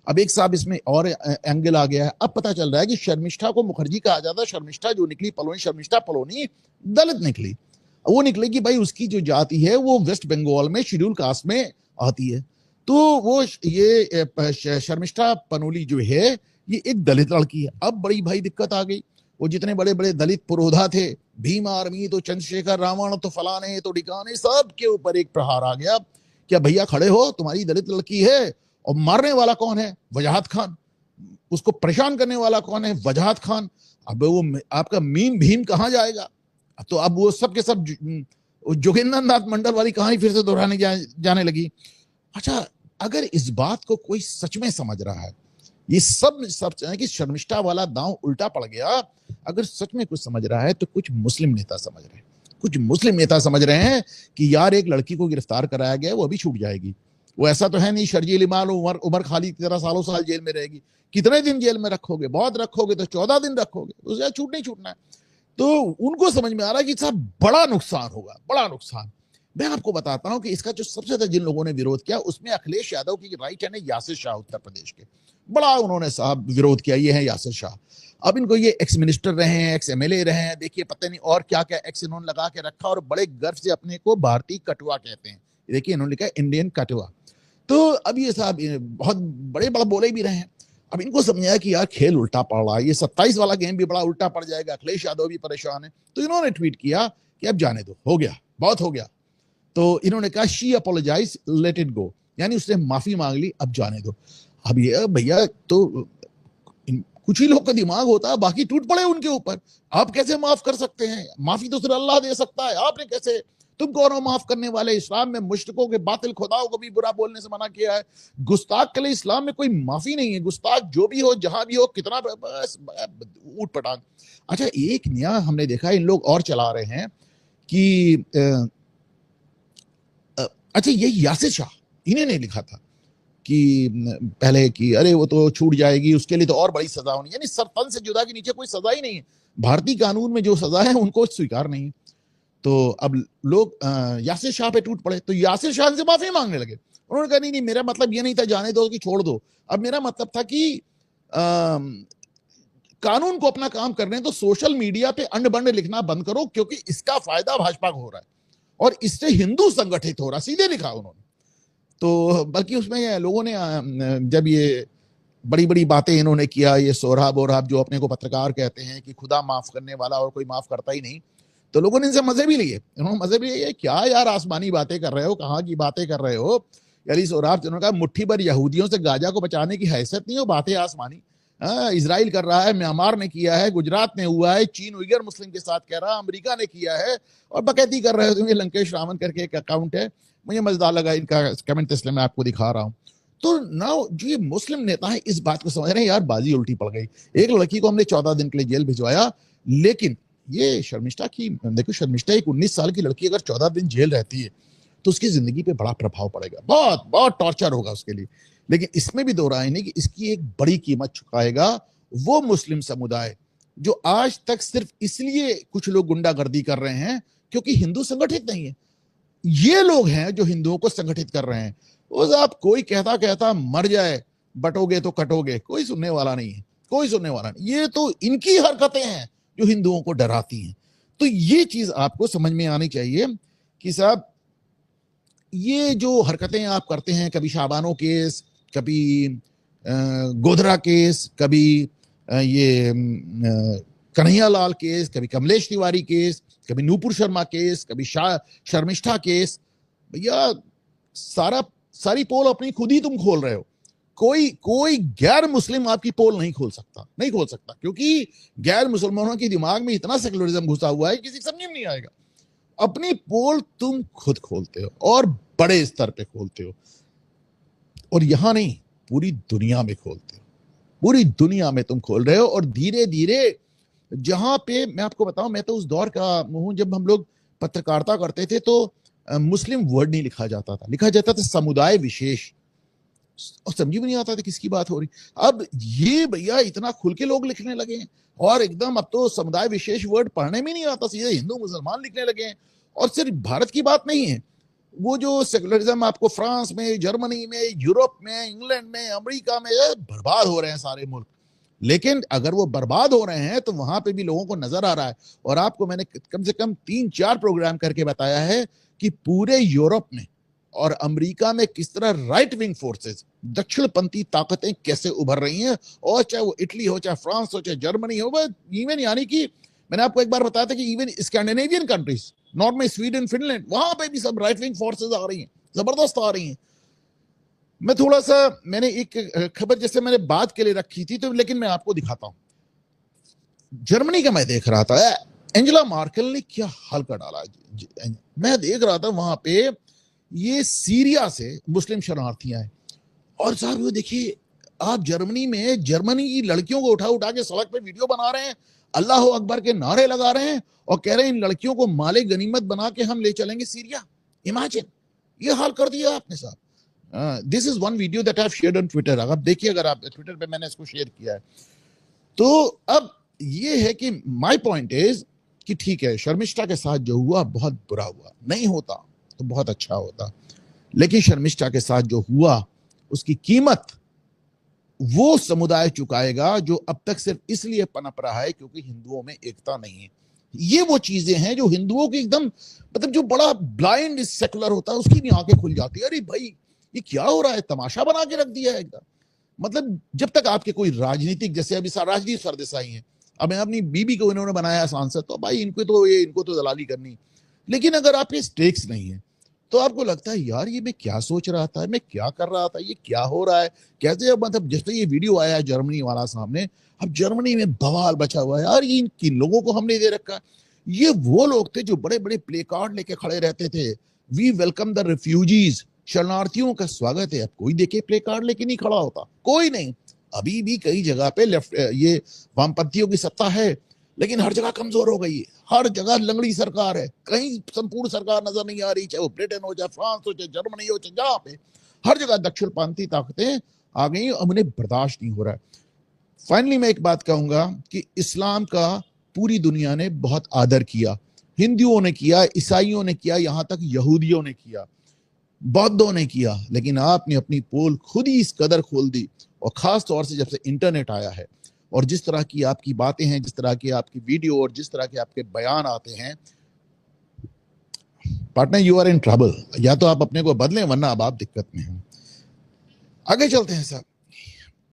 अब एक साहब इसमें और एंगल आ गया है। अब पता चल रहा है कि शर्मिष्ठा को मुखर्जी कहा जाता है। शर्मिष्ठा जो निकली पलोनी, शर्मिष्ठा पलोनी दलित निकली। वो निकले कि भाई उसकी जो जाति है वो वेस्ट बंगाल में शेड्यूल कास्ट में आती है। तो वो ये शर्मिष्ठा पनोली जो है ये एक दलित लड़की है। अब बड़ी भाई दिक्कत आ गई। वो जितने बड़े बड़े दलित पुरोधा थे, भीम आर्मी तो चंद्रशेखर रावण तो फलाने तो ढिकाने, सब के ऊपर एक प्रहार आ गया। क्या भैया खड़े हो, तुम्हारी दलित लड़की है और मारने वाला कौन है? वजाहत खान। उसको परेशान करने वाला कौन है? वजाहत खान। अब वो आपका मीम भीम कहां जाएगा? तो अब वो सब के सब जोगिंदर नाथ मंडल वाली कहानी फिर से दोहराने जाने लगी। अच्छा, अगर इस बात को कोई सच में समझ रहा है, ये सब कि शर्मिष्ठा वाला दांव उल्टा पड़ गया, अगर सच में कुछ समझ रहा है तो कुछ मुस्लिम नेता समझ रहे हैं। कुछ मुस्लिम नेता समझ रहे हैं कि यार एक लड़की को गिरफ्तार कराया गया, वो अभी छूट जाएगी। वो ऐसा तो है नहीं शर्जील इमाम उमर खालिद की तरह सालों साल जेल में रहेगी। कितने दिन जेल में रखोगे? बहुत रखोगे तो 14 दिन रखोगे, उससे छूट नहीं छूटना है। तो उनको समझ में आ रहा है कि साहब बड़ा नुकसान होगा, बड़ा नुकसान। मैं आपको बताता हूं कि इसका जो सबसे ज्यादा जिन लोगों ने विरोध किया उसमें अखिलेश यादव की राइट हैंड है यासिर शाह, उत्तर प्रदेश के। बड़ा उन्होंने साहब विरोध किया। ये है यासिर शाह। अब इनको ये एक्स मिनिस्टर रहे हैं, एक्स एमएलए रहे हैं, देखिए पता नहीं और क्या क्या एक्स इन्होंने लगा के रखा, और बड़े गर्व से अपने को भारतीय कटुआ कहते हैं। देखिए इन्होंने लिखा इंडियन कटुआ। तो अब ये साहब बहुत बड़े बड़ा बोले भी रहे हैं। अब इनको समझाया कि यार खेल उल्टा पड़ रहा है, ये 27 वाला गेम भी बड़ा उल्टा पड़ जाएगा। अखिलेश यादव भी परेशान है। तो इन्होंने ट्वीट किया कि अब जाने दो, हो गया, बहुत हो गया। तो इन्होंने कहा she apologise, let it go, यानी उसने माफी मांग ली, अब जाने दो। अब ये भैया तो कुछ ही लोग का दिमाग होता है, बाकी टूट पड़े उनके ऊपर। आप कैसे माफ कर सकते हैं? माफी तो सिर्फ अल्लाह दे सकता है, आपने कैसे? तुम कौन हो माफ करने वाले? इस्लाम में मुश्रिकों के बातिल खुदाओं को भी बुरा बोलने से मना किया है। गुस्ताख के लिए इस्लाम में कोई माफी नहीं है। गुस्ताख जो भी हो, जहां भी हो, कितना बस ऊट पटांग। अच्छा, एक नया हमने देखा इन लोग और चला रहे हैं कि अच्छा ये यासिर शाह, इन्हें नहीं लिखा था कि पहले कि अरे वो तो छूट जाएगी, उसके लिए तो और बड़ी सजा होनी, यानी सरतन से जुदा के नीचे कोई सजा ही नहीं है। भारतीय कानून में जो सजा है उनको स्वीकार नहीं है। तो अब लोग यासिर शाह पे टूट पड़े, तो यासिर शाह से माफी मांगने लगे। उन्होंने कहा नहीं नहीं, मेरा मतलब ये नहीं था जाने दो कि छोड़ दो। अब मेरा मतलब था कि कानून को अपना काम कर रहे हैं तो सोशल मीडिया पे अंड बंड लिखना बंद करो, क्योंकि इसका फायदा भाजपा को हो रहा है और इससे हिंदू संगठित हो रहा, सीधे लिखा उन्होंने। तो बल्कि उसमें लोगों ने जब ये बड़ी बड़ी बातें इन्होंने किया, ये सोहराब ओराब जो अपने को पत्रकार कहते हैं कि खुदा माफ करने वाला और कोई माफ करता ही नहीं, तो लोगों ने इनसे मजे भी लिए। इन्होंने मजे भी लिए, क्या यार आसमानी बातें कर रहे हो, कहाँ की बातें कर रहे हो? यानी सोहराब जिन्होंने कहा मुट्ठी भर यहूदियों से गाजा को बचाने की हैसियत नहीं हो, बातें आसमानी। इजराइल कर रहा है, म्यांमार ने किया है, गुजरात में हुआ है, चीन उइगर मुस्लिम के साथ कह रहा है, अमेरिका ने किया है, और बकैती कर रहे हो। ये लंकेश रावण करके एक अकाउंट है, मुझे मजेदार लगा इनका कमेंट, इसलिए मैं आपको दिखा रहा हूं। तो ना जो ये मुस्लिम नेता है इस बात को समझ रहे हैं यार बाजी उल्टी पड़ गई। एक लड़की को हमने 14 दिन के लिए जेल भिजवाया, लेकिन ये शर्मिष्ठा की देखो, शर्मिष्ठा एक 19 साल की लड़की अगर 14 दिन जेल रहती है तो उसकी जिंदगी पे बड़ा प्रभाव पड़ेगा, बहुत बहुत टॉर्चर होगा उसके लिए। लेकिन इसमें भी दो राय नहीं कि इसकी एक बड़ी कीमत चुकाएगा वो मुस्लिम समुदाय जो आज तक सिर्फ इसलिए कुछ लोग गुंडागर्दी कर रहे हैं क्योंकि हिंदू संगठित नहीं है। ये लोग हैं जो हिंदुओं को संगठित कर रहे हैं। वो साहब कोई कहता कहता मर जाए, बटोगे तो कटोगे, कोई सुनने वाला नहीं है, कोई सुनने वाला नहीं। ये तो इनकी हरकतें हैं जो हिंदुओं को डराती हैं। तो ये चीज आपको समझ में आनी चाहिए कि साहब ये जो हरकतें आप करते हैं, कभी शाबानो केस, कभी गोधरा केस, कभी ये कन्हैया लाल केस, कभी कमलेश तिवारी केस, कभी नूपुर शर्मा केस, कभी शर्मिष्ठा केस, भैया सारी पोल अपनी खुद ही तुम खोल रहे हो। कोई गैर मुस्लिम आपकी पोल नहीं खोल सकता, क्योंकि गैर मुसलमानों के दिमाग में इतना सेकुलरिज्म घुसा हुआ है किसी समझ में नहीं आएगा। अपनी पोल तुम खुद खोलते हो और बड़े स्तर पे खोलते हो, और यहां नहीं पूरी दुनिया में खोलते हो। पूरी दुनिया में तुम खोल रहे हो, और धीरे धीरे जहां पे मैं आपको बताऊं, मैं तो उस दौर का हूं जब हम लोग पत्रकारिता करते थे तो मुस्लिम वर्ड नहीं लिखा जाता था, लिखा जाता था समुदाय विशेष, और समझ में नहीं आता था किसकी बात हो रही। अब ये भैया इतना खुल के लोग लिखने लगे हैं, और एकदम अब तो समुदाय विशेष वर्ड पढ़ने में नहीं आता, सीधे हिंदू मुसलमान लिखने लगे हैं। और सिर्फ भारत की बात नहीं है, वो जो सेकुलरिज्म आपको फ्रांस में, जर्मनी में, यूरोप में, इंग्लैंड में, अमेरिका में बर्बाद हो रहे हैं सारे मुल्क, लेकिन अगर वो बर्बाद हो रहे हैं तो वहां पे भी लोगों को नजर आ रहा है। और आपको मैंने कम से कम 3-4 प्रोग्राम करके बताया है कि पूरे यूरोप में और अमेरिका में किस तरह राइट विंग फोर्सेस, दक्षिणपंथी ताकतें कैसे उभर रही हैं, और चाहे वो इटली हो, चाहे फ्रांस हो, चाहे जर्मनी हो, इवन यानी कि मैंने आपको एक बार बताया था कि इवन स्कैंडिनेवियन कंट्रीज, नॉर्थ में स्वीडन, फिनलैंड, वहां पे भी सब राइट विंग फोर्सेस आ रही हैं, जबरदस्त आ रही हैं। मैं थोड़ा सा, मैंने एक खबर जैसे मैंने बात के लिए रखी थी, तो लेकिन मैं आपको दिखाता हूं। जर्मनी का मैं देख रहा था, एंजेला मार्केल ने क्या हाल कर डाला। मैं देख रहा था वहां पे ये सीरिया से मुस्लिम शरणार्थी आए, और साहब ये देखिए, आप जर्मनी में जर्मनी की लड़कियों को उठा उठा के सड़क पे वीडियो बना रहे हैं, अल्लाह अकबर के नारे लगा रहे हैं, और कह रहे हैं इन लड़कियों को माले गनीमत बना के हम ले चलेंगे सीरिया। इमेजिन, ये हाल कर दिया आपने साहब। This is one video that I have shared on Twitter. अगर देखिए, अगर आप ट्विटर पे मैंने इसको शेयर किया है। तो अब ये है कि माय पॉइंट इज कि ठीक है, शर्मिष्ठा के साथ जो हुआ बहुत बुरा हुआ, नहीं होता तो बहुत अच्छा होता, लेकिन शर्मिष्ठा के साथ जो हुआ उसकी कीमत वो समुदाय चुकाएगा जो अब तक सिर्फ इसलिए पनप रहा है क्योंकि हिंदुओं में एकता नहीं है। ये वो चीजें हैं जो हिंदुओं की एकदम, मतलब जो बड़ा ब्लाइंड सेकुलर होता है उसकी भी आंखें खुल जाती है, अरे भाई ये क्या हो रहा है, तमाशा बना के रख दिया है एकदम। मतलब जब तक आपके कोई राजनीतिक, जैसे अभी राजनीति सरदेसाई है, अब अपनी बीबी को इन्होंने बनाया सांसद, तो भाई इनको तो दलाली करनी। लेकिन अगर आपके स्टेक्स नहीं है तो आपको लगता है यार ये मैं क्या सोच रहा था, मैं क्या कर रहा था, ये क्या हो रहा है, कैसे। मतलब जैसे ये वीडियो आया है जर्मनी वाला सामने, अब जर्मनी में बवाल बचा हुआ है यार, ये किन लोगों को हमने दे रखा है। ये वो लोग थे जो बड़े बड़े प्ले कार्ड लेके खड़े रहते थे, वी वेलकम द रिफ्यूजीज, शरणार्थियों का स्वागत है। अब कोई देखे प्ले कार्ड लेके नहीं खड़ा होता, कोई नहीं। अभी भी कई जगह पे लेफ्ट, ये वामपंथियों की सत्ता है, लेकिन हर जगह कमजोर हो गई है, हर जगह लंगड़ी सरकार है, कहीं संपूर्ण सरकार नजर नहीं आ रही, चाहे वो ब्रिटेन हो, चाहे फ्रांस हो, चाहे जर्मनी हो, चाहे जहां पे, हर जगह दक्षिणपंथी ताकतें आ गई, अब उन्हें बर्दाश्त नहीं हो रहा है। फाइनली मैं एक बात कहूंगा कि इस्लाम का पूरी दुनिया ने बहुत आदर किया, हिंदुओं ने किया, ईसाइयों ने किया, यहां तक यहूदियों ने किया, बौद्धों ने किया, लेकिन आपने अपनी पोल खुद ही इस कदर खोल दी। और खास तौर से जब से इंटरनेट आया है, और जिस तरह की आपकी बातें हैं, जिस तरह की आपकी वीडियो और जिस तरह के आपके बयान आते हैं, partner you are in trouble. या तो आप अपने को बदलें, वरना अब आप दिक्कत में हैं। आगे चलते हैं साहब।